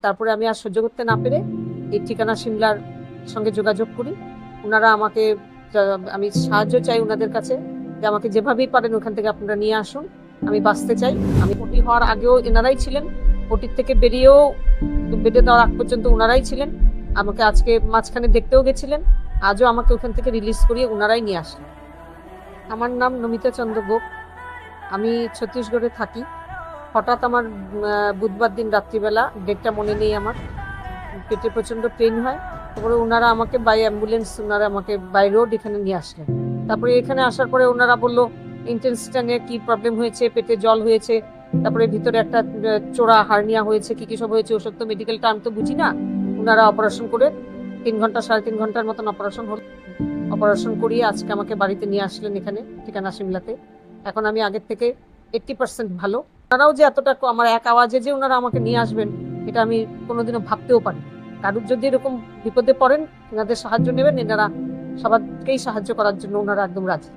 তারপরে আমি আর সহ্য করতে না পেরে এই ঠিকানা সিমলার সঙ্গে যোগাযোগ করি। ওনারা আমাকে, আমি সাহায্য চাই ওনাদের কাছে যে আমাকে যেভাবেই পারেন ওখান থেকে আপনারা নিয়ে আসুন, আমি বাঁচতে চাই। আমি ভর্তি হওয়ার আগেও এনারাই ছিলেন, ভর্তির থেকে বেরিয়েও বেডে দেওয়ার আগ পর্যন্ত ওনারাই ছিলেন। আমাকে আজকে মাঝখানে দেখতেও গেছিলেন, আজও আমাকে ওখান থেকে রিলিজ করিয়ে ওনারাই নিয়ে আসেন। আমার নাম নমিতা চন্দ্র গোপ, আমি ছত্তিশগড়ে থাকি। হঠাৎ আমার বুধবার দিন রাত্রিবেলা, ডেটটা মনে নেই আমার, পেটে প্রচণ্ড পেন হয়। তারপরে ওনারা আমাকে বাই অ্যাম্বুলেন্স, ওনারা আমাকে বাই রোড এখানে নিয়ে আসলেন। তারপরে এখানে আসার পরে ওনারা বললো ইন্টেস্টাইনে কি প্রবলেম হয়েছে, পেটে জল হয়েছে, তারপরে ভিতরে একটা চোরা হার্নিয়া হয়েছে, কি কি সব হয়েছে, ওসব তো মেডিকেল টার্ম তো বুঝি না। ওনারা অপারেশন করে 3 ঘন্টা 3.5 ঘন্টার মতন অপারেশন হল। অপারেশন করিয়ে আজকে আমাকে বাড়িতে নিয়ে আসলেন এখানে ঠিকানা সিমলাতে। এখন আমি আগের থেকে 80% ভালো। ওনারাও যে এতটা আমার এক আওয়াজে যে ওনারা আমাকে নিয়ে আসবেন, এটা আমি কোনোদিনও ভাবতেও পারি। কারুর যদি এরকম বিপদে পড়েন, ওনাদের সাহায্য নেবেন, এনারা সবাইকেই সাহায্য করার জন্য ওনারা একদম রাজি।